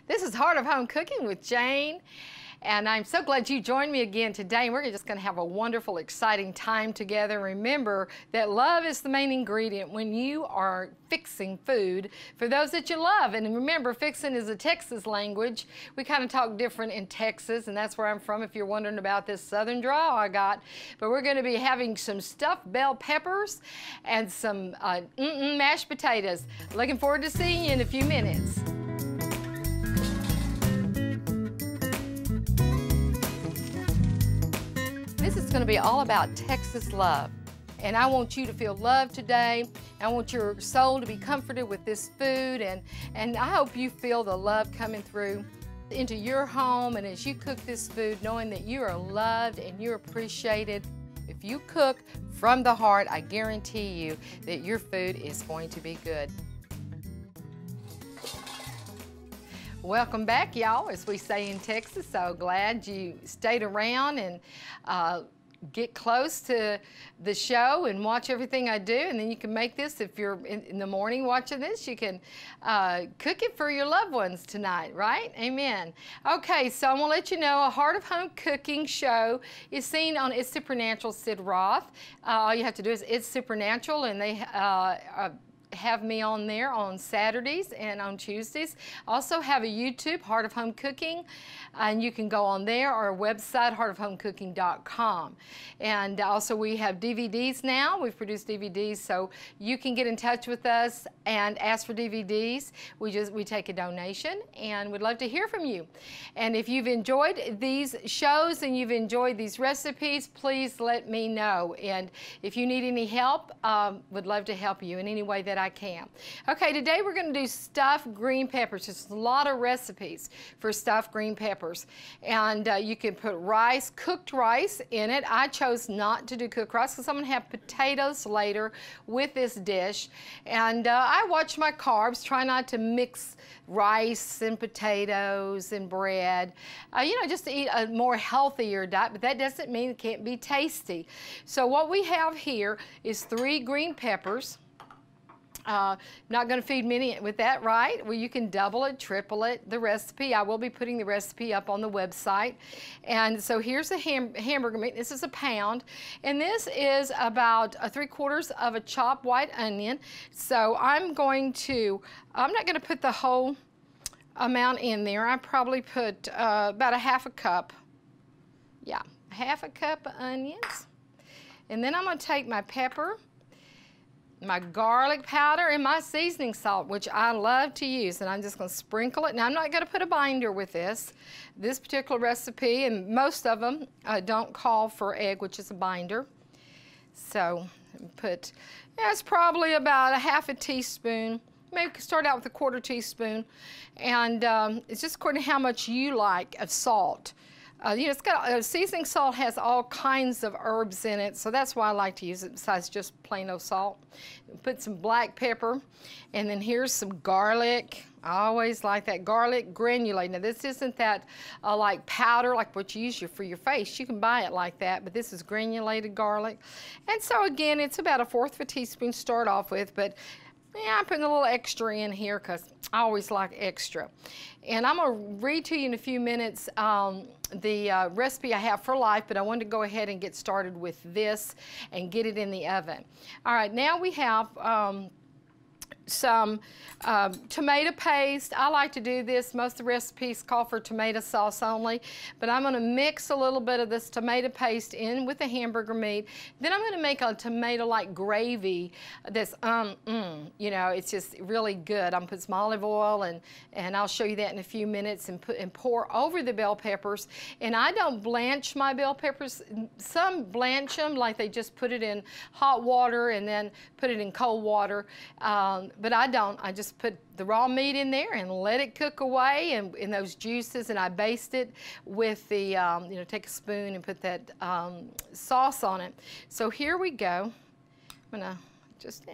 This is Heart of Home Cooking with Jane, and I'm so glad you joined me again today. We're just going to have a wonderful, exciting time together. Remember that love is the main ingredient when you are fixing food for those that you love. And remember, fixing is a Texas language. We kind of talk different in Texas, and that's where I'm from if you're wondering about this southern drawl I got. But we're going to be having some stuffed bell peppers and some mashed potatoes. Looking forward to seeing you in a few minutes. This is going to be all about Texas love. And I want you to feel loved today. I want your soul to be comforted with this food. And I hope you feel the love coming through into your home. And as you cook this food, knowing that you are loved and you're appreciated. If you cook from the heart, I guarantee you that your food is going to be good. Welcome back, y'all, as we say in Texas. So glad you stayed around and get close to the show and watch everything I do. And then you can make this, if you're in the morning watching this, you can cook it for your loved ones tonight, right? Amen. Okay, so I'm going to let you know a Heart of Home Cooking show is seen on It's Supernatural, Sid Roth. All you have to do is It's Supernatural, and they have me on there on Saturdays and on Tuesdays. Also have a YouTube, Heart of Home Cooking, and you can go on there, or a website, heartofhomecooking.com. And also we have DVDs now. We've produced DVDs, so you can get in touch with us and ask for DVDs. We take a donation, and we'd love to hear from you. And if you've enjoyed these shows and you've enjoyed these recipes, please let me know. And if you need any help, would love to help you in any way that I can. Okay, today we're going to do stuffed green peppers. There's a lot of recipes for stuffed green peppers. And you can put rice, cooked rice in it. I chose not to do cooked rice because I'm going to have potatoes later with this dish. And I watch my carbs, try not to mix rice and potatoes and bread. You know, just to eat a more healthier diet, but that doesn't mean it can't be tasty. So what we have here is 3 green peppers. Not going to feed many with that, right? Well, you can double it, triple it, the recipe. I will be putting the recipe up on the website. And so here's the hamburger meat. This is a pound. And this is about 3/4 of a chopped white onion. So I'm not going to put the whole amount in there. I probably put about a 1/2 cup. Yeah, 1/2 cup of onions. And then I'm going to take my pepper, my garlic powder, and my seasoning salt, which I love to use, and I'm just going to sprinkle it. Now, I'm not going to put a binder with this particular recipe, and most of them don't call for egg, which is a binder. So put, it's probably about a 1/2 teaspoon. Maybe start out with a 1/4 teaspoon, and it's just according to how much you like of salt. You know, it's got seasoning salt has all kinds of herbs in it, so that's why I like to use it besides just plain old salt. Put some black pepper, and then here's some garlic. I always like that garlic granulate. Now this isn't that like powder like what you use for your face. You can buy it like that, but this is granulated garlic. And so again, it's about a 1/4 teaspoon to start off with, but yeah, I'm putting a little extra in here because I always like extra. And I'm going to read to you in a few minutes the recipe I have for life, but I wanted to go ahead and get started with this and get it in the oven. All right, now we have some tomato paste. I like to do this. Most of the recipes call for tomato sauce only, but I'm going to mix a little bit of this tomato paste in with the hamburger meat. Then I'm going to make a tomato-like gravy that's, you know, it's just really good. I'm going to put some olive oil, and I'll show you that in a few minutes, and pour over the bell peppers. And I don't blanch my bell peppers. Some blanch them, like they just put it in hot water and then put it in cold water. But I don't. I just put the raw meat in there and let it cook away in those juices, and I baste it with the, you know, take a spoon and put that sauce on it. So here we go. I'm gonna just,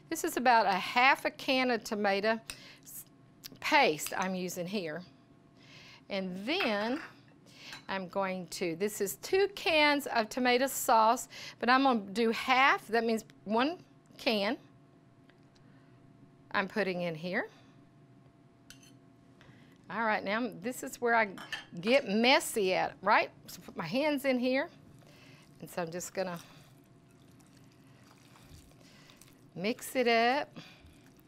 this is about a 1/2 can of tomato paste I'm using here. And then I'm going to, this is 2 cans of tomato sauce, but I'm gonna do half, that means 1 can. I'm putting in here. All right, now this is where I get messy at, right? So put my hands in here. And so I'm just gonna mix it up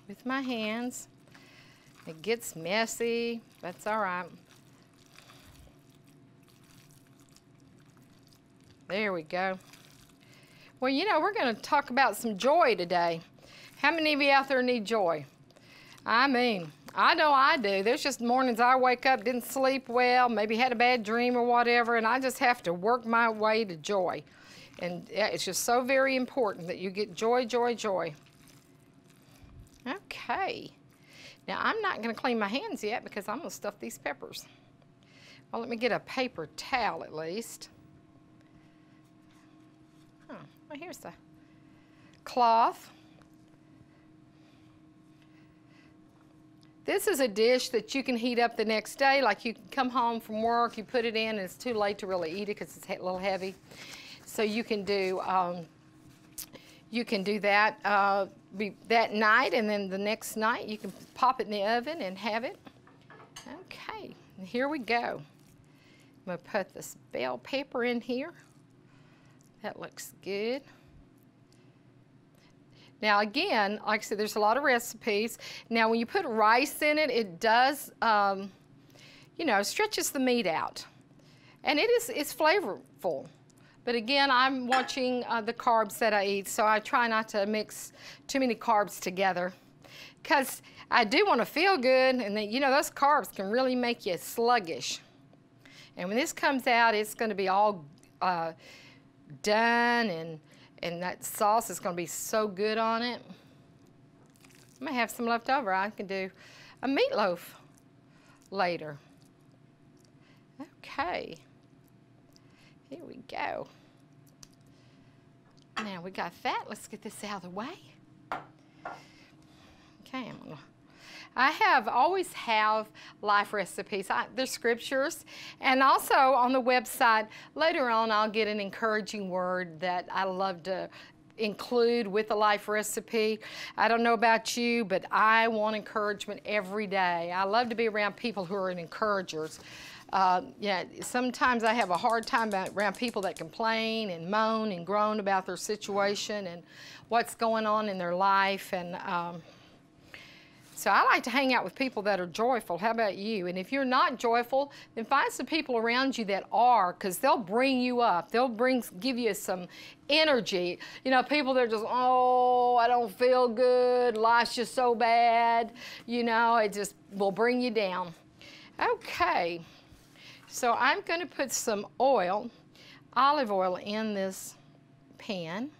with my hands. It gets messy, that's all right. There we go. Well, you know, we're gonna talk about some joy today. How many of you out there need joy? I mean, I know I do. There's just mornings I wake up, didn't sleep well, maybe had a bad dream or whatever, and I just have to work my way to joy. And it's just so very important that you get joy, joy, joy. Okay. Now, I'm not going to clean my hands yet because I'm going to stuff these peppers. Well, let me get a paper towel at least. Oh, well, here's the cloth. This is a dish that you can heat up the next day. Like you can come home from work, you put it in, and it's too late to really eat it because it's a little heavy. So you can do that that night, and then the next night you can pop it in the oven and have it. Okay, and here we go. I'm going to put this bell pepper in here. That looks good. Now again, like I said, there's a lot of recipes. Now when you put rice in it, it does, you know, stretches the meat out. And it's flavorful. But again, I'm watching the carbs that I eat, so I try not to mix too many carbs together. Because I do want to feel good, and then, you know, those carbs can really make you sluggish. And when this comes out, it's going to be all done, and that sauce is going to be so good on it. I may have some left over. I can do a meatloaf later. Okay. Here we go. Now we got that. Let's get this out of the way. Okay, I always have life recipes. There's scriptures, and also on the website later on I'll get an encouraging word that I love to include with a life recipe. I don't know about you, but I want encouragement every day. I love to be around people who are encouragers. Yeah, sometimes I have a hard time around people that complain and moan and groan about their situation and what's going on in their life. And so I like to hang out with people that are joyful. How about you? And if you're not joyful, then find some people around you that are, because they'll bring you up. They'll give you some energy. You know, people that are just, oh, I don't feel good. Life's just so bad. You know, it just will bring you down. Okay. So I'm going to put some oil, olive oil, in this pan.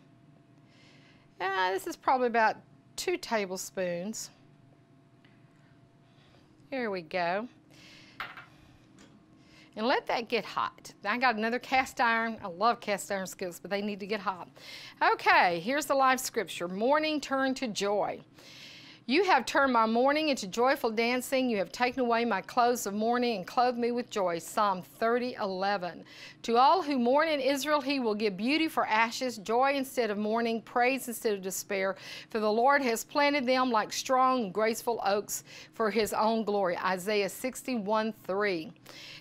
This is probably about 2 tablespoons. Here we go. And let that get hot. I got another cast iron. I love cast iron skillets, but they need to get hot. Okay, here's the life scripture. Morning turn to joy. You have turned my mourning into joyful dancing. You have taken away my clothes of mourning and clothed me with joy. Psalm 30:11. To all who mourn in Israel, he will give beauty for ashes, joy instead of mourning, praise instead of despair. For the Lord has planted them like strong and graceful oaks for his own glory. Isaiah 61:3.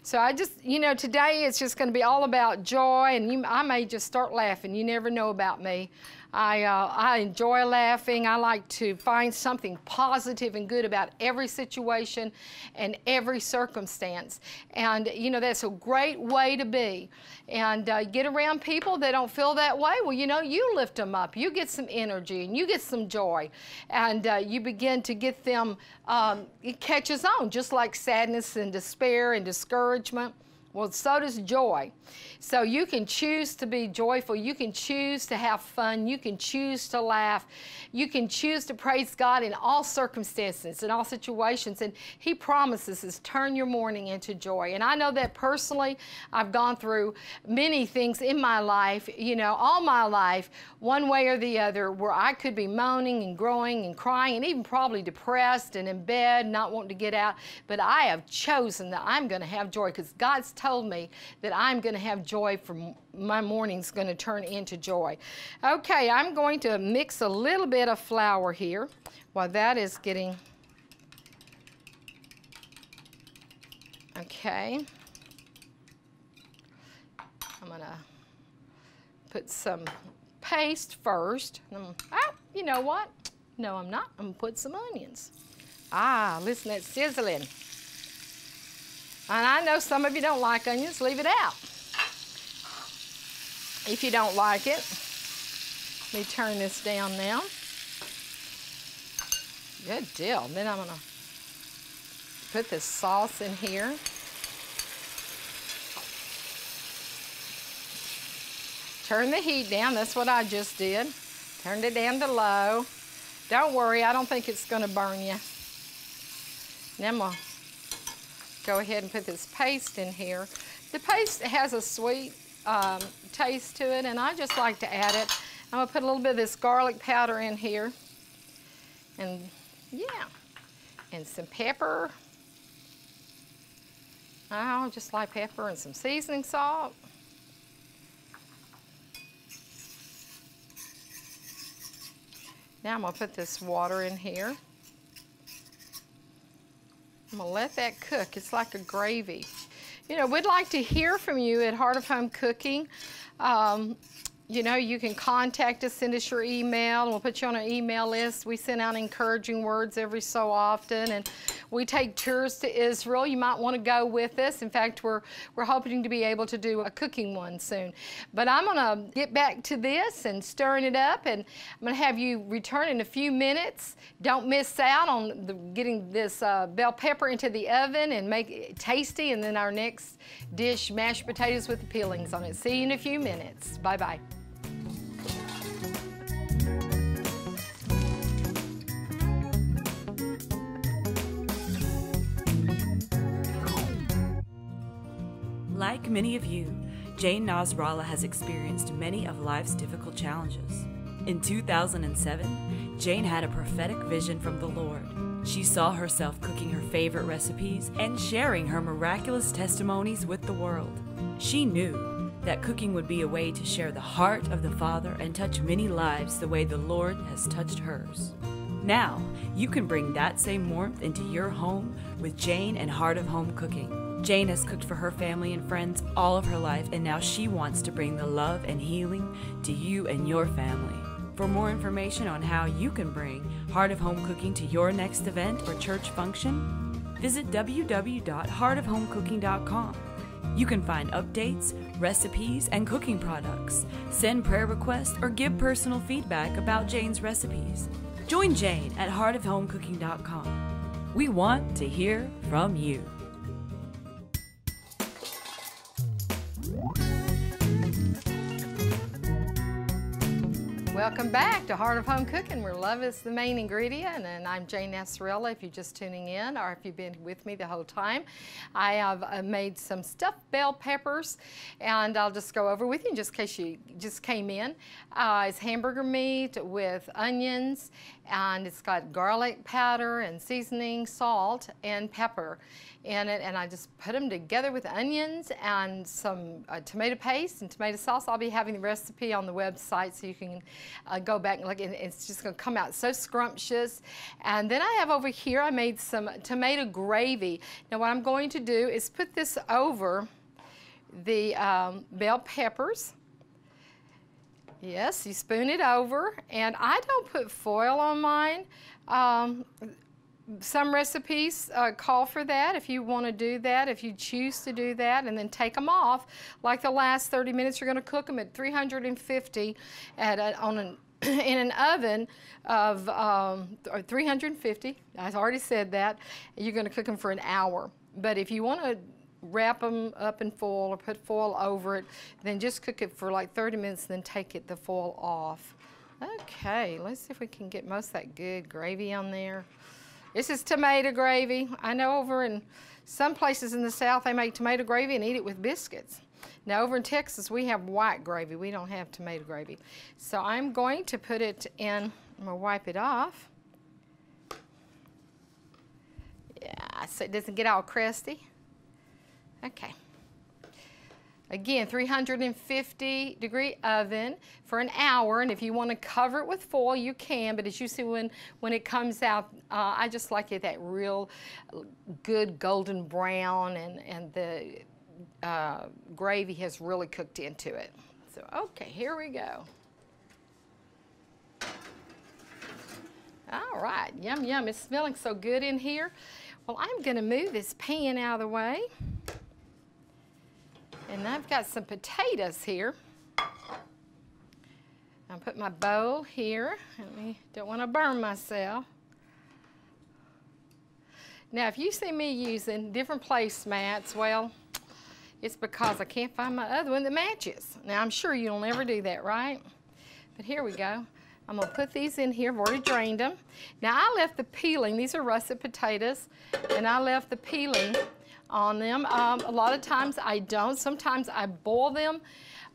So I just, you know, today it's just going to be all about joy, and I may just start laughing. You never know about me. I enjoy laughing. I like to find something positive and good about every situation and every circumstance. And, you know, that's a great way to be. And get around people that don't feel that way. Well, you know, you lift them up. You get some energy and you get some joy. And you begin to get them, it catches on, just like sadness and despair and discouragement. Well, so does joy. So you can choose to be joyful. You can choose to have fun. You can choose to laugh. You can choose to praise God in all circumstances, in all situations. And he promises us, turn your mourning into joy. And I know that personally. I've gone through many things in my life, you know, all my life, one way or the other, where I could be moaning and growing and crying and even probably depressed and in bed, not wanting to get out. But I have chosen that I'm going to have joy, because God's told me that I'm going to have joy. From my morning's going to turn into joy. Okay, I'm going to mix a little bit of flour here while that is getting Okay. I'm gonna put some paste first. Oh, you know what? No, I'm not. I'm gonna put some onions. Ah, listen, that's sizzling. And I know some of you don't like onions. Leave it out. If you don't like it, let me turn this down now. Good deal. Then I'm gonna put this sauce in here. Turn the heat down. That's what I just did. Turned it down to low. Don't worry, I don't think it's gonna burn you. Then I'm gonna go ahead and put this paste in here. The paste has a sweet taste to it, and I just like to add it. I'm gonna put a little bit of this garlic powder in here. And yeah, and some pepper. Oh, just like pepper and some seasoning salt. Now I'm gonna put this water in here. I'm gonna let that cook. It's like a gravy. You know, we'd like to hear from you at Heart of Home Cooking. You know, you can contact us, send us your email, and we'll put you on an email list. We send out encouraging words every so often, and we take tours to Israel. You might want to go with us. In fact, we're hoping to be able to do a cooking one soon. But I'm going to get back to this and stirring it up, and I'm going to have you return in a few minutes. Don't miss out on getting this bell pepper into the oven and make it tasty, and then our next dish, mashed potatoes with the peelings on it. See you in a few minutes. Bye-bye. Like many of you, Jane Nasrallah has experienced many of life's difficult challenges. In 2007, Jane had a prophetic vision from the Lord. She saw herself cooking her favorite recipes and sharing her miraculous testimonies with the world. She knew that cooking would be a way to share the heart of the Father and touch many lives the way the Lord has touched hers. Now, you can bring that same warmth into your home with Jane and Heart of Home Cooking. Jane has cooked for her family and friends all of her life, and now she wants to bring the love and healing to you and your family. For more information on how you can bring Heart of Home Cooking to your next event or church function, visit www.heartofhomecooking.com. You can find updates, recipes, and cooking products, send prayer requests, or give personal feedback about Jane's recipes. Join Jane at heartofhomecooking.com. We want to hear from you. Welcome back to Heart of Home Cooking, where love is the main ingredient, and I'm Jane Nasrallah if you're just tuning in or if you've been with me the whole time. I have made some stuffed bell peppers, and I'll just go over with you just in case you just came in. It's hamburger meat with onions, and it's got garlic powder and seasoning, salt, and pepper in it, and I just put them together with onions and some tomato paste and tomato sauce. I'll be having the recipe on the website so you can go back and look, and it's just going to come out so scrumptious. And then I have over here, I made some tomato gravy. Now what I'm going to do is put this over the bell peppers. Yes, you spoon it over, and I don't put foil on mine. Some recipes call for that if you want to do that, if you choose to do that, and then take them off. Like the last 30 minutes, you're going to cook them at 350 in an oven of 350. I already said that. You're going to cook them for an hour. But if you want to wrap them up in foil or put foil over it, then just cook it for like 30 minutes, then take the foil off. Okay, let's see if we can get most of that good gravy on there. This is tomato gravy. I know over in some places in the South they make tomato gravy and eat it with biscuits. Now over in Texas we have white gravy. We don't have tomato gravy. So I'm going to put it in, I'm going to wipe it off. Yeah, so it doesn't get all crusty. Okay. Again, 350-degree oven for an hour, and if you want to cover it with foil, you can, but as you see when it comes out, I just like it that real good golden brown, and the gravy has really cooked into it. So, okay, here we go. All right, yum, yum. It's smelling so good in here. Well, I'm going to move this pan out of the way. And I've got some potatoes here. I'll put my bowl here. Don't want to burn myself. Now, if you see me using different placemats, well, it's because I can't find my other one that matches. Now, I'm sure you'll never do that, right? But here we go. I'm going to put these in here. I've already drained them. Now, I left the peeling. These are russet potatoes, and I left the peeling on them. A lot of times I don't. Sometimes I boil them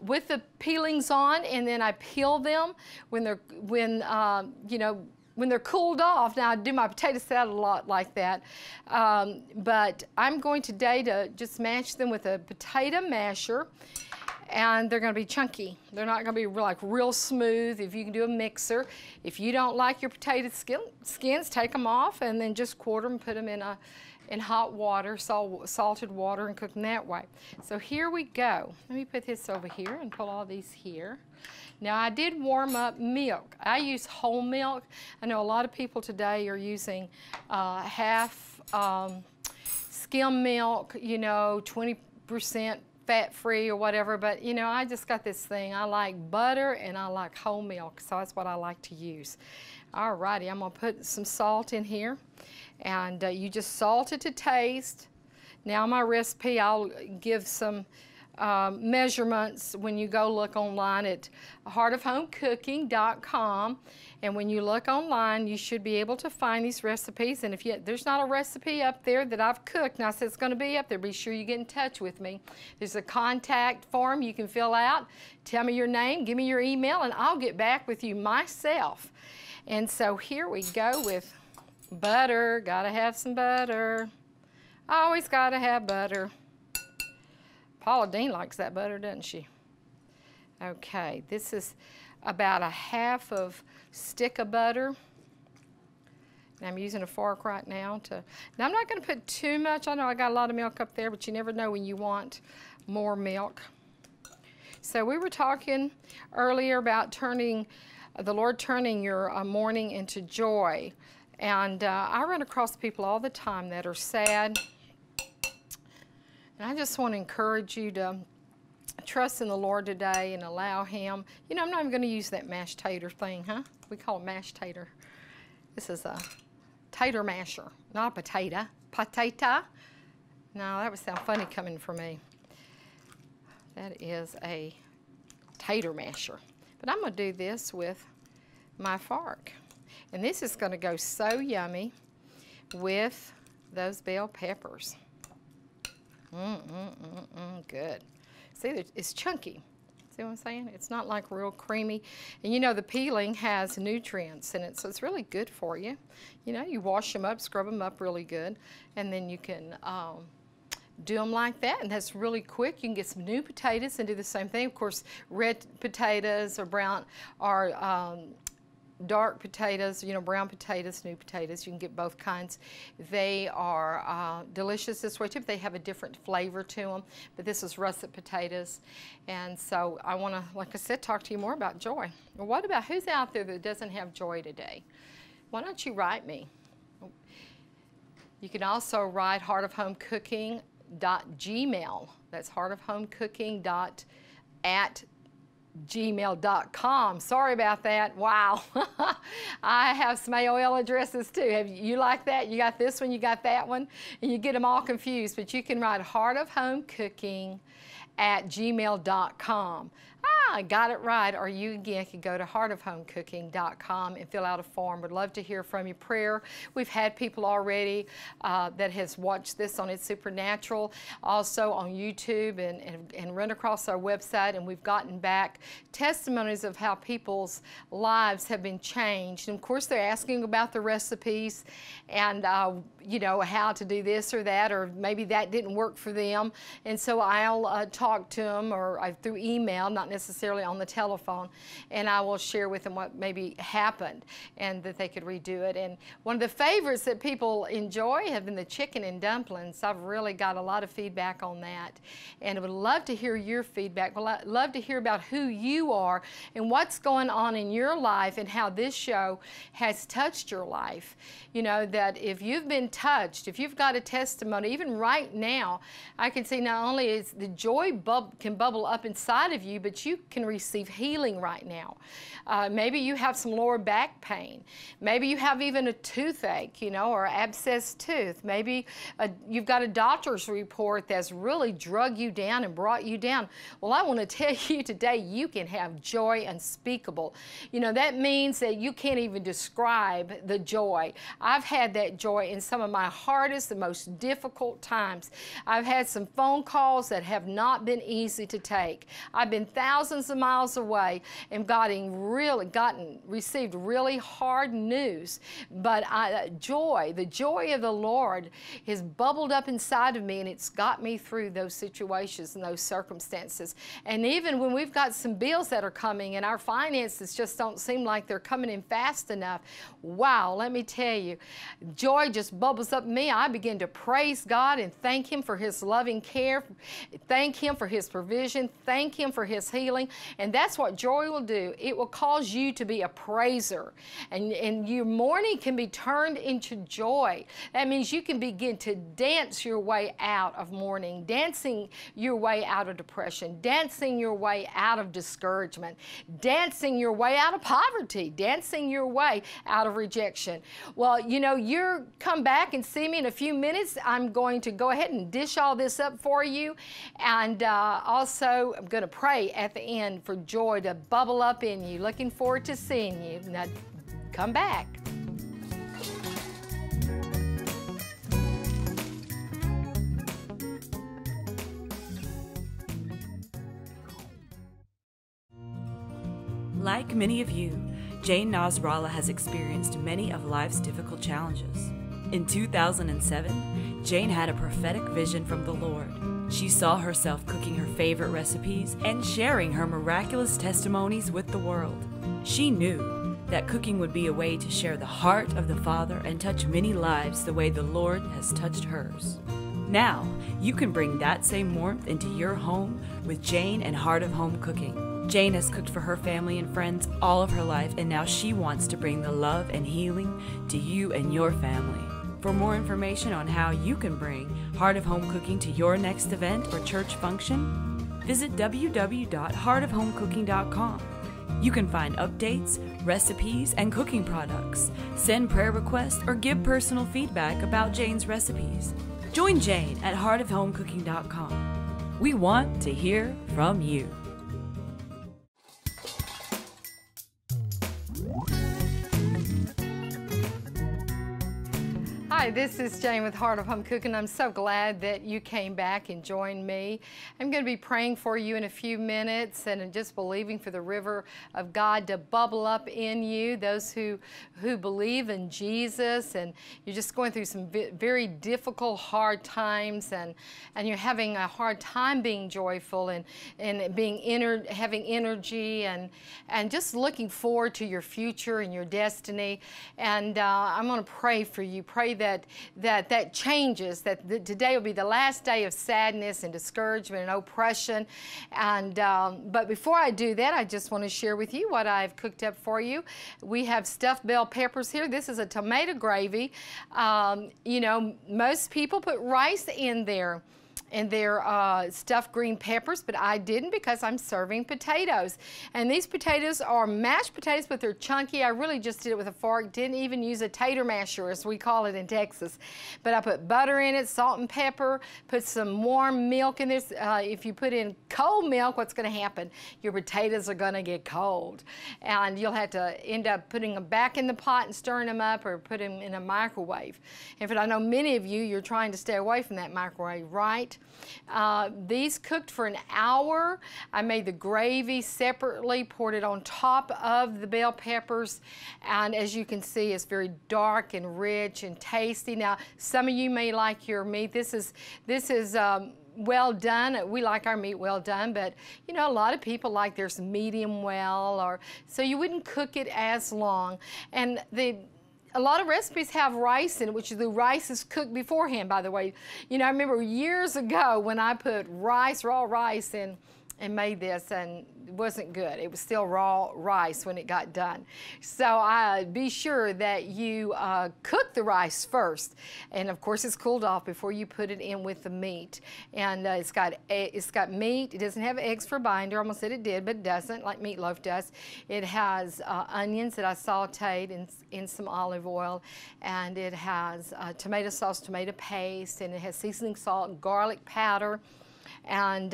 with the peelings on, and then I peel them when they're cooled off. Now, I do my potato salad a lot like that, but I'm going today to just mash them with a potato masher. And they're going to be chunky. They're not going to be like real smooth. If you can do a mixer. If you don't like your potato skins, take them off and then just quarter them, put them in hot water, salted water, and cook them that way. So here we go. Let me put this over here and pull all these here. Now, I did warm up milk. I use whole milk. I know a lot of people today are using half skim milk, 20% fat-free or whatever, but I just got this thing. I like butter and I like whole milk, so that's what I like to use. All righty, I'm gonna put some salt in here, and you just salt it to taste. Now, my recipe, I'll give some measurements when you go look online at heartofhomecooking.com, and when you look online, you should be able to find these recipes. And if there's not a recipe up there that I've cooked, and I said it's going to be up there, be sure you get in touch with me. There's a contact form you can fill out. Tell me your name, give me your email, and I'll get back with you myself. And so here we go with butter. Gotta have some butter. Always gotta have butter. Paula Dean likes that butter, doesn't she? Okay, this is about a half of stick of butter. And I'm using a fork right now now I'm not going to put too much. I know I got a lot of milk up there, but you never know when you want more milk. So we were talking earlier about the Lord turning your mourning into joy. And I run across people all the time that are sad. And I just want to encourage you to trust in the Lord today and allow Him. I'm not even going to use that mashed tater thing, huh? We call it mashed tater. This is a tater masher, not a potato. Potato? No, that would sound funny coming from me. That is a tater masher. But I'm going to do this with my fork. And this is going to go so yummy with those bell peppers. Good. See, it's chunky. See what I'm saying? It's not like real creamy. And the peeling has nutrients in it, so it's really good for you. You wash them up, scrub them up really good, and then you can do them like that, and that's really quick. You can get some new potatoes and do the same thing. Of course, red potatoes or brown or dark potatoes, brown potatoes, new potatoes. You can get both kinds. They are delicious this way too, but they have a different flavor to them. But this is russet potatoes. And so I want to, like I said, talk to you more about joy. Well, what about who's out there that doesn't have joy today? Why don't you write me? You can also write heartofhomecooking.gmail. That's heartofhomecooking.@gmail.com. Sorry about that. Wow. I have some AOL addresses too. You like that? You got this one, you got that one, and you get them all confused. But you can write heartofhomecooking@gmail.com. I got it right, or you again could go to heartofhomecooking.com and fill out a form. Would love to hear from you. Prayer. We've had people already that has watched this on It's Supernatural, also on YouTube and run across our website, and we've gotten back testimonies of how people's lives have been changed. And of course, they're asking about the recipes and you know, how to do this or that, or maybe that didn't work for them. And so I'll talk to them or through email, not necessarily on the telephone, and I will share with them what maybe happened and that they could redo it. And one of the favorites that people enjoy have been the chicken and dumplings. I've really got a lot of feedback on that, and I would love to hear your feedback. Well, I'd love to hear about who you are and what's going on in your life and how this show has touched your life. You know, that if you've been touched, if you've got a testimony, even right now, I can see not only is the joy can bubble up inside of you, but you can receive healing right now. Maybe you have some lower back pain. Maybe you have even a toothache, you know, or abscessed tooth. Maybe you've got a doctor's report that's really drug you down and brought you down. Well, I want to tell you today, you can have joy unspeakable. You know, that means that you can't even describe the joy. I've had that joy in some of my hardest and most difficult times. I've had some phone calls that have not been easy to take. I've been thousands of miles away and received really hard news. But the joy of the Lord has bubbled up inside of me, and it's got me through those situations and those circumstances. And even when we've got some bills that are coming and our finances just don't seem like they're coming in fast enough, wow, let me tell you, joy just bubbles up in me. I begin to praise God and thank Him for His loving care, thank Him for His provision, thank Him for His healing. And that's what joy will do. It will cause you to be a praiser, and your mourning can be turned into joy. That means you can begin to dance your way out of mourning, dancing your way out of depression, dancing your way out of discouragement, dancing your way out of poverty, dancing your way out of rejection. Well, you know, you come back and see me in a few minutes. I'm going to go ahead and dish all this up for you, and also I'm going to pray at the end for joy to bubble up in you. Looking forward to seeing you. Now, come back. Like many of you, Jane Nasrallah has experienced many of life's difficult challenges. In 2007, Jane had a prophetic vision from the Lord. She saw herself cooking her favorite recipes and sharing her miraculous testimonies with the world. She knew that cooking would be a way to share the heart of the Father and touch many lives the way the Lord has touched hers. Now, you can bring that same warmth into your home with Jane and Heart of Home Cooking. Jane has cooked for her family and friends all of her life, and now she wants to bring the love and healing to you and your family. For more information on how you can bring Heart of Home Cooking to your next event or church function, visit www.heartofhomecooking.com. You can find updates, recipes, and cooking products, send prayer requests, or give personal feedback about Jane's recipes. Join Jane at heartofhomecooking.com. We want to hear from you. Hi, this is Jane with Heart of Home Cooking. I'm so glad that you came back and joined me. I'm going to be praying for you in a few minutes and just believing for the river of God to bubble up in you, those who believe in Jesus, and you're just going through some very difficult, hard times, and you're having a hard time being joyful and having energy and just looking forward to your future and your destiny. And I'm going to pray for you. Pray that changes, that today will be the last day of sadness and discouragement and oppression. And but before I do that, I just want to share with you what I've cooked up for you. We have stuffed bell peppers here. This is a tomato gravy. You know, most people put rice in there. and they're stuffed green peppers, but I didn't because I'm serving potatoes. And these potatoes are mashed potatoes, but they're chunky. I really just did it with a fork, didn't even use a tater masher, as we call it in Texas. But I put butter in it, salt and pepper, put some warm milk in this. If you put in cold milk, what's going to happen? Your potatoes are going to get cold. And you'll have to end up putting them back in the pot and stirring them up, or put them in a microwave. In fact, I know many of you, you're trying to stay away from that microwave, right? These cooked for an hour. I made the gravy separately, poured it on top of the bell peppers, and as you can see, it's very dark and rich and tasty. Now, some of you may like your meat. This is well done. We like our meat well done, but you know, a lot of people like theirs medium well, or so you wouldn't cook it as long. And a lot of recipes have rice in it, which the rice is cooked beforehand, by the way. You know, I remember years ago when I put rice, raw rice in and made this, and it wasn't good. It was still raw rice when it got done. So be sure that you cook the rice first, and of course it's cooled off before you put it in with the meat. And it's got meat. It doesn't have eggs for binder. I almost said it did, but it doesn't, like meatloaf does. It has onions that I sauteed in some olive oil, and it has tomato sauce, tomato paste, and it has seasoning salt and garlic powder. And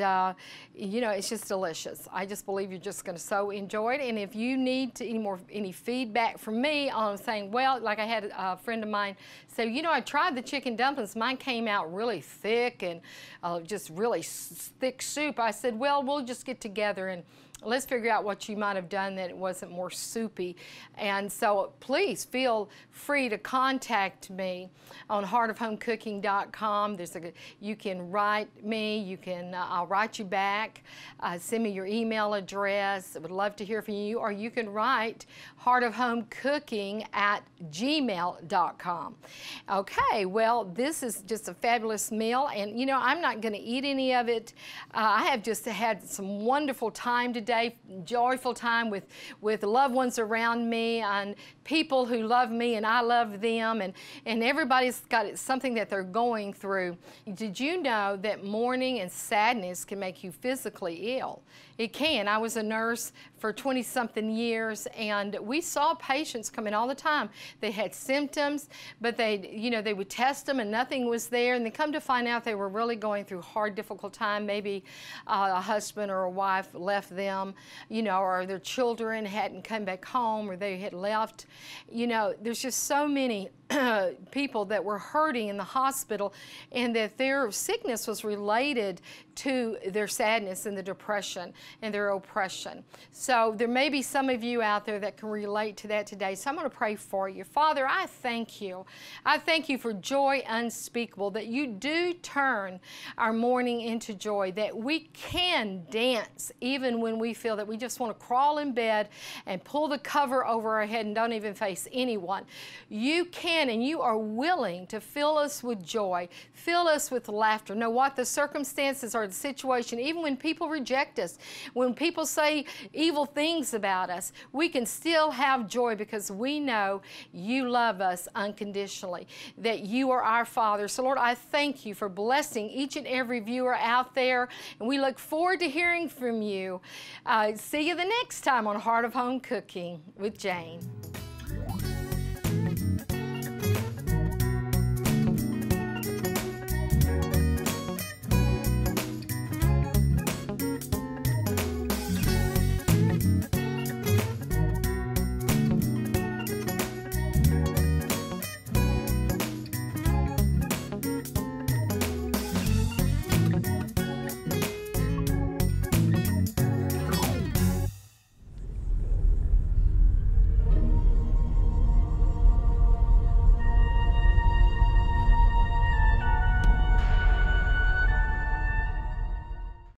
you know, it's just delicious. I just believe you're just going to so enjoy it. And if you need any feedback from me on saying, well, like I had a friend of mine say, you know, I tried the chicken dumplings, mine came out really thick and just really thick soup. I said, well, we'll just get together and let's figure out what you might have done that it wasn't more soupy. And so please feel free to contact me on heartofhomecooking.com. You can write me, I'll write you back, send me your email address. I would love to hear from you, or you can write heartofhomecooking@gmail.com. Okay, well, this is just a fabulous meal, and you know, I'm not going to eat any of it. I have just had some wonderful time today. Joyful time with loved ones around me, and people who love me and I love them, and everybody's got something that they're going through. Did you know that mourning and sadness can make you physically ill? It can. I was a nurse for 20-something years, and we saw patients come in all the time. They had symptoms, but they would test them and nothing was there, and they come to find out they were really going through a hard, difficult time. Maybe a husband or a wife left them, you know, or their children hadn't come back home, or they had left. You know, there's just so many people that were hurting in the hospital, and that their sickness was related to their sadness and the depression and their oppression. So there may be some of you out there that can relate to that today. So I'm going to pray for you. Father, I thank you. I thank you for joy unspeakable, that you do turn our mourning into joy, that we can dance even when we feel that we just want to crawl in bed and pull the cover over our head and don't even face anyone. You can, and you are willing to fill us with joy, fill us with laughter. Know what the circumstances or the situation, even when people reject us, when people say evil things about us, we can still have joy because we know you love us unconditionally, that you are our Father. So Lord, I thank you for blessing each and every viewer out there, and we look forward to hearing from you. See you the next time on Heart of Home Cooking with Jane.